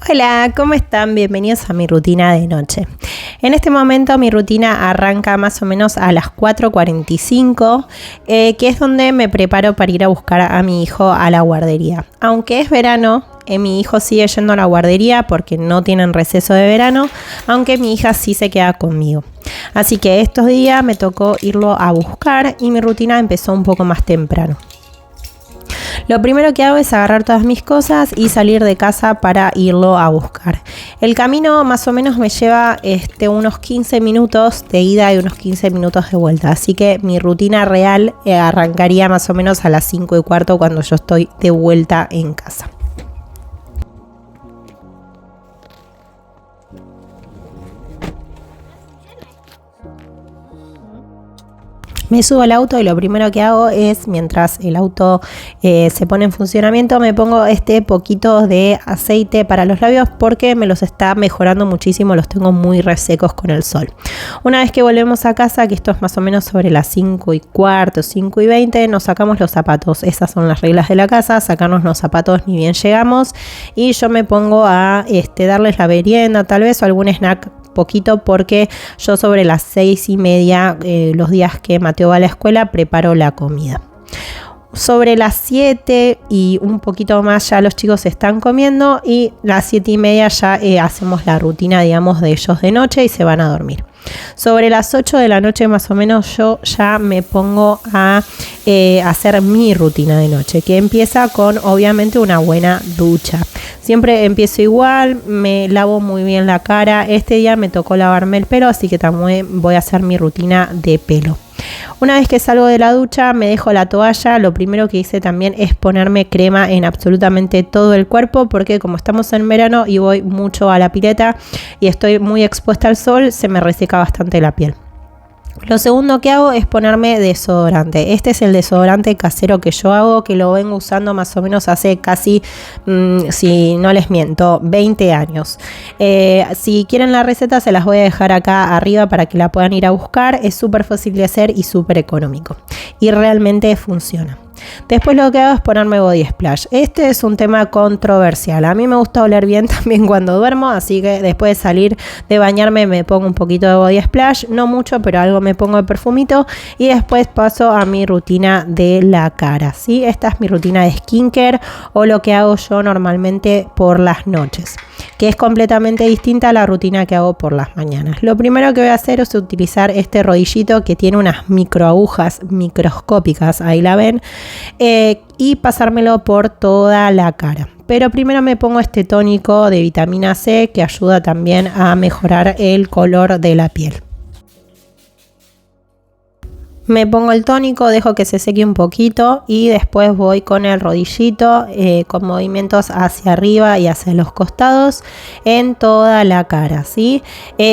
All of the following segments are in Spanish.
Hola, ¿cómo están? Bienvenidos a mi rutina de noche. En este momento mi rutina arranca más o menos a las 4:45, que es donde me preparo para ir a buscar a mi hijo a la guardería. Aunque es verano, mi hijo sigue yendo a la guardería porque no tienen receso de verano, aunque mi hija sí se queda conmigo. Así que estos días me tocó irlo a buscar y mi rutina empezó un poco más temprano. Lo primero que hago es agarrar todas mis cosas y salir de casa para irlo a buscar. El camino más o menos me lleva unos 15 minutos de ida y unos 15 minutos de vuelta. Así que mi rutina real arrancaría más o menos a las 5:15 cuando yo estoy de vuelta en casa. Me subo al auto y lo primero que hago es, mientras el auto se pone en funcionamiento, me pongo poquito de aceite para los labios porque me los está mejorando muchísimo, los tengo muy resecos con el sol. Una vez que volvemos a casa, que esto es más o menos sobre las 5:15, 5:20, nos sacamos los zapatos. Esas son las reglas de la casa, sacarnos los zapatos ni bien llegamos. Y yo me pongo a darles la merienda tal vez o algún snack poquito porque yo sobre las 6:30 los días que Mateo va a la escuela preparo la comida. Sobre las 7 y un poquito más ya los chicos están comiendo y las 7:30 ya hacemos la rutina, digamos, de ellos de noche y se van a dormir. Sobre las 8 de la noche más o menos yo ya me pongo a hacer mi rutina de noche, que empieza con obviamente una buena ducha. Siempre empiezo igual, me lavo muy bien la cara. Este día me tocó lavarme el pelo, así que también voy a hacer mi rutina de pelo. Una vez que salgo de la ducha me dejo la toalla. Lo primero que hice también es ponerme crema en absolutamente todo el cuerpo porque como estamos en verano y voy mucho a la pileta y estoy muy expuesta al sol, se me reseca bastante la piel. Lo segundo que hago es ponerme desodorante. Este es el desodorante casero que yo hago, que lo vengo usando más o menos hace casi, si no les miento, 20 años. Si quieren la receta se las voy a dejar acá arriba para que la puedan ir a buscar. Es súper fácil de hacer y súper económico. Y realmente funciona. Después lo que hago es ponerme body splash. Este es un tema controversial. A mí me gusta oler bien también cuando duermo, así que después de salir de bañarme me pongo un poquito de body splash, no mucho, pero algo me pongo de perfumito y después paso a mi rutina de la cara, ¿sí? Esta es mi rutina de skincare o lo que hago yo normalmente por las noches, que es completamente distinta a la rutina que hago por las mañanas. Lo primero que voy a hacer es utilizar este rodillito que tiene unas microagujas microscópicas, ahí la ven, y pasármelo por toda la cara. Pero primero me pongo este tónico de vitamina C que ayuda también a mejorar el color de la piel. Me pongo el tónico, dejo que se seque un poquito y después voy con el rodillito con movimientos hacia arriba y hacia los costados en toda la cara, ¿sí?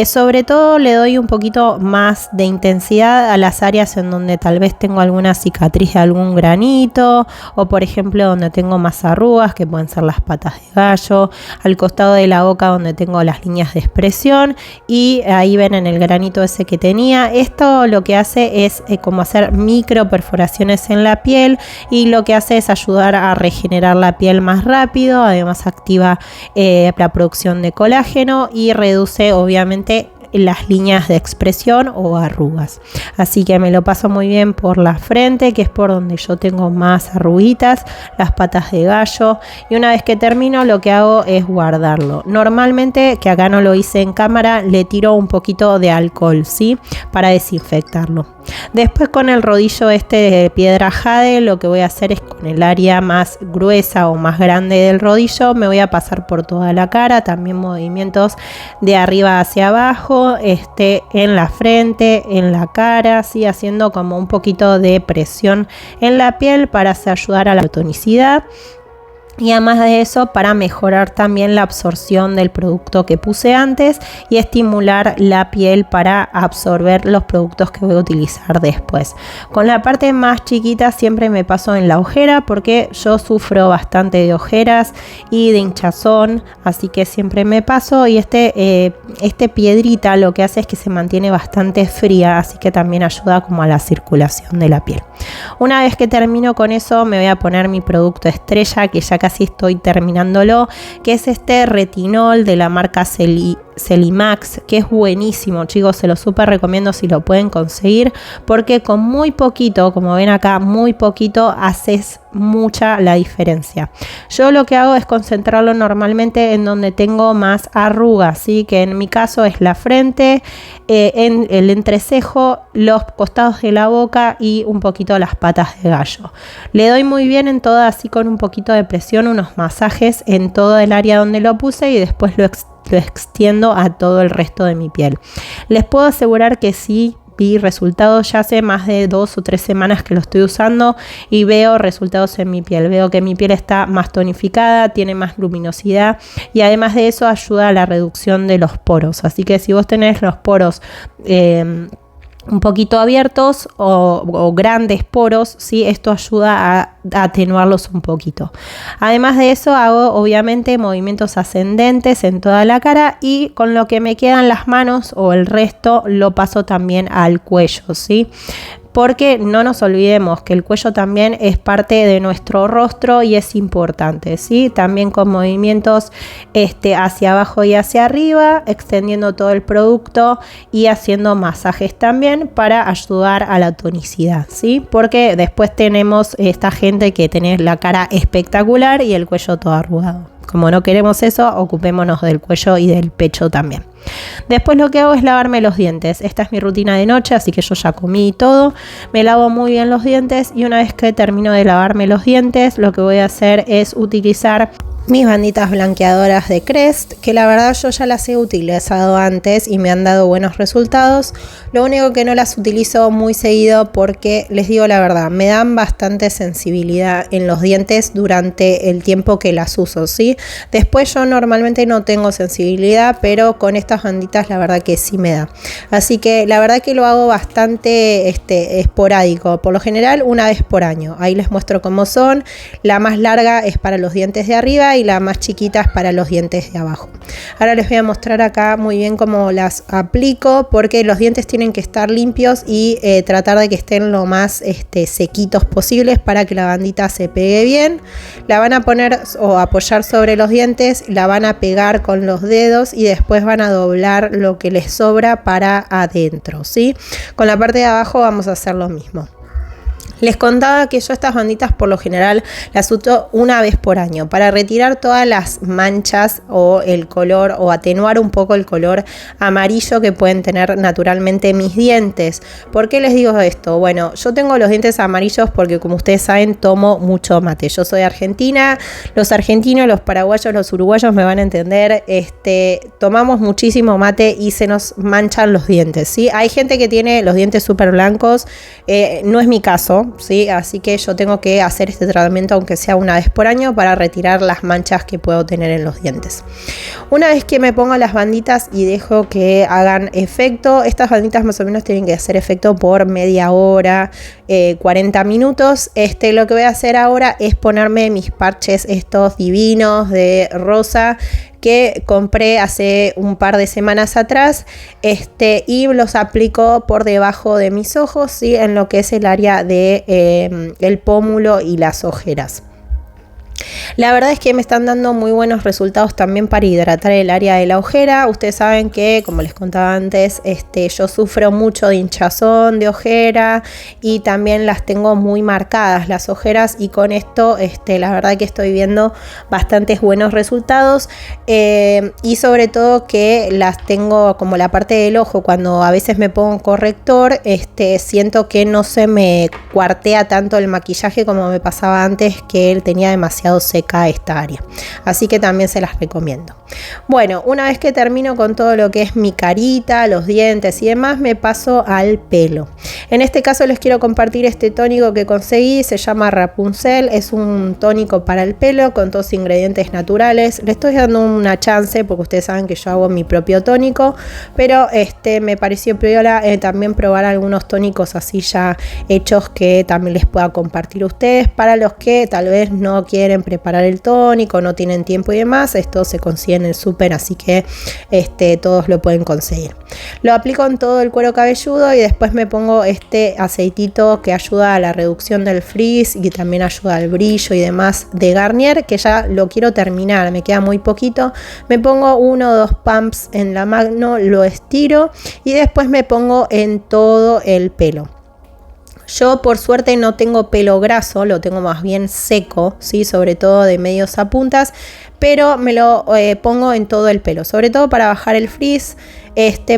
Sobre todo le doy un poquito más de intensidad a las áreas en donde tal vez tengo alguna cicatriz de algún granito o por ejemplo donde tengo más arrugas que pueden ser las patas de gallo, al costado de la boca donde tengo las líneas de expresión y ahí ven en el granito ese que tenía. Esto lo que hace es como hacer micro perforaciones en la piel y lo que hace es ayudar a regenerar la piel más rápido, además activa la producción de colágeno y reduce obviamente las líneas de expresión o arrugas. Así que me lo paso muy bien por la frente, que es por donde yo tengo más arruguitas, las patas de gallo, y una vez que termino lo que hago es guardarlo. Normalmente, que acá no lo hice en cámara, le tiro un poquito de alcohol, ¿sí? Para desinfectarlo. Después con el rodillo de piedra jade lo que voy a hacer es con el área más gruesa o más grande del rodillo me voy a pasar por toda la cara, también movimientos de arriba hacia abajo, en la frente, en la cara, ¿sí? Haciendo como un poquito de presión en la piel para ayudar a la tonicidad. Y además de eso, para mejorar también la absorción del producto que puse antes y estimular la piel para absorber los productos que voy a utilizar después. Con la parte más chiquita siempre me paso en la ojera porque yo sufro bastante de ojeras y de hinchazón, así que siempre me paso. Y este piedrita lo que hace es que se mantiene bastante fría, así que también ayuda como a la circulación de la piel. Una vez que termino con eso, me voy a poner mi producto estrella, que ya casi estoy terminándolo, que es este retinol de la marca Celimax, que es buenísimo, chicos, se lo súper recomiendo si lo pueden conseguir, porque con muy poquito, como ven acá, muy poquito haces mucha la diferencia. Yo lo que hago es concentrarlo normalmente en donde tengo más arrugas, ¿sí? Que en mi caso es la frente, en el entrecejo, los costados de la boca y un poquito las patas de gallo. Le doy muy bien en toda, así con un poquito de presión, unos masajes en todo el área donde lo puse y después lo extiendo a todo el resto de mi piel. Les puedo asegurar que sí vi resultados, ya hace más de 2 o 3 semanas que lo estoy usando y veo resultados en mi piel. Veo que mi piel está más tonificada, tiene más luminosidad y además de eso ayuda a la reducción de los poros. Así que si vos tenés los poros un poquito abiertos o grandes poros, ¿sí? Esto ayuda a atenuarlos un poquito. Además de eso, hago obviamente movimientos ascendentes en toda la cara y con lo que me quedan las manos o el resto lo paso también al cuello, ¿sí? Porque no nos olvidemos que el cuello también es parte de nuestro rostro y es importante, ¿sí? También con movimientos hacia abajo y hacia arriba, extendiendo todo el producto y haciendo masajes también para ayudar a la tonicidad, ¿sí? Porque después tenemos esta gente que tiene la cara espectacular y el cuello todo arrugado. Como no queremos eso, ocupémonos del cuello y del pecho también. Después lo que hago es lavarme los dientes. Esta es mi rutina de noche, así que yo ya comí y todo. Me lavo muy bien los dientes y una vez que termino de lavarme los dientes, lo que voy a hacer es utilizar mis banditas blanqueadoras de Crest, que la verdad yo ya las he utilizado antes y me han dado buenos resultados. Lo único que no las utilizo muy seguido porque, les digo la verdad, me dan bastante sensibilidad en los dientes durante el tiempo que las uso, ¿sí? Después yo normalmente no tengo sensibilidad, pero con estas banditas la verdad que sí me da. Así que la verdad que lo hago bastante esporádico, por lo general una vez por año. Ahí les muestro cómo son. La más larga es para los dientes de arriba y la más chiquita es para los dientes de abajo. Ahora les voy a mostrar acá muy bien cómo las aplico, porque los dientes tienen que estar limpios y tratar de que estén lo más sequitos posibles para que la bandita se pegue bien. La van a poner o apoyar sobre los dientes, la van a pegar con los dedos y después van a doblar lo que les sobra para adentro, ¿sí? Con la parte de abajo vamos a hacer lo mismo. Les contaba que yo estas banditas por lo general las uso una vez por año para retirar todas las manchas o el color o atenuar un poco el color amarillo que pueden tener naturalmente mis dientes. ¿Por qué les digo esto? Bueno, yo tengo los dientes amarillos porque, como ustedes saben, tomo mucho mate. Yo soy argentina, los argentinos, los paraguayos, los uruguayos me van a entender. Tomamos muchísimo mate y se nos manchan los dientes, ¿sí? Hay gente que tiene los dientes súper blancos, no es mi caso. ¿Sí? Así que yo tengo que hacer este tratamiento aunque sea una vez por año para retirar las manchas que puedo tener en los dientes. Una vez que me pongo las banditas y dejo que hagan efecto, estas banditas más o menos tienen que hacer efecto por media hora, 40 minutos. Lo que voy a hacer ahora es ponerme mis parches estos divinos de rosa que compré hace un par de semanas atrás, y los aplico por debajo de mis ojos, ¿sí? En lo que es el área de el pómulo y las ojeras. La verdad es que me están dando muy buenos resultados también para hidratar el área de la ojera. Ustedes saben que, como les contaba antes, yo sufro mucho de hinchazón de ojera y también las tengo muy marcadas las ojeras, y con esto la verdad que estoy viendo bastantes buenos resultados, y sobre todo que las tengo como la parte del ojo. Cuando a veces me pongo corrector, siento que no se me cuartea tanto el maquillaje como me pasaba antes, que él tenía demasiado demasiado seca esta área. Así que también se las recomiendo. Bueno, una vez que termino con todo lo que es mi carita, los dientes y demás, me paso al pelo. En este caso les quiero compartir este tónico que conseguí, se llama Rapunzel, es un tónico para el pelo con todos ingredientes naturales. Le estoy dando una chance porque ustedes saben que yo hago mi propio tónico, pero me pareció piola también probar algunos tónicos así ya hechos que también les pueda compartir a ustedes. Para los que tal vez no quieren preparar el tónico, no tienen tiempo y demás, esto se consigue en el súper, así que todos lo pueden conseguir. Lo aplico en todo el cuero cabelludo y después me pongo este aceitito que ayuda a la reducción del frizz y también ayuda al brillo y demás de Garnier, que ya lo quiero terminar, me queda muy poquito. Me pongo 1 o 2 pumps en la mano, lo estiro y después me pongo en todo el pelo. Yo por suerte no tengo pelo graso, lo tengo más bien seco, ¿sí? Sobre todo de medios a puntas, pero me lo pongo en todo el pelo, sobre todo para bajar el frizz,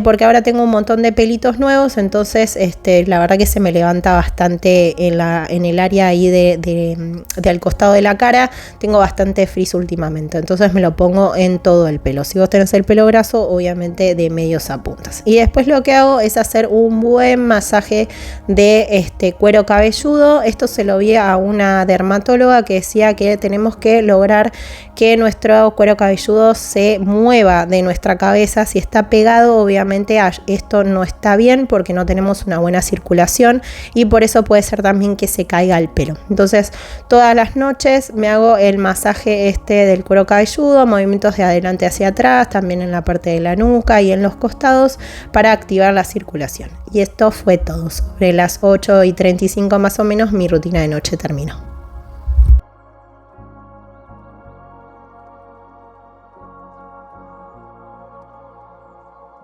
porque ahora tengo un montón de pelitos nuevos, entonces la verdad que se me levanta bastante en el área ahí de al costado de la cara, tengo bastante frizz últimamente, entonces me lo pongo en todo el pelo. Si vos tenés el pelo graso, obviamente de medios a puntas. Y después lo que hago es hacer un buen masaje de cuero cabelludo. Esto se lo vi a una dermatóloga que decía que tenemos que lograr que nuestro cuero cabelludo se mueva de nuestra cabeza. Si está pegado, obviamente esto no está bien porque no tenemos una buena circulación y por eso puede ser también que se caiga el pelo. Entonces todas las noches me hago el masaje del cuero cabelludo, movimientos de adelante hacia atrás, también en la parte de la nuca y en los costados para activar la circulación. Y esto fue todo. Sobre las 8:35 más o menos mi rutina de noche terminó.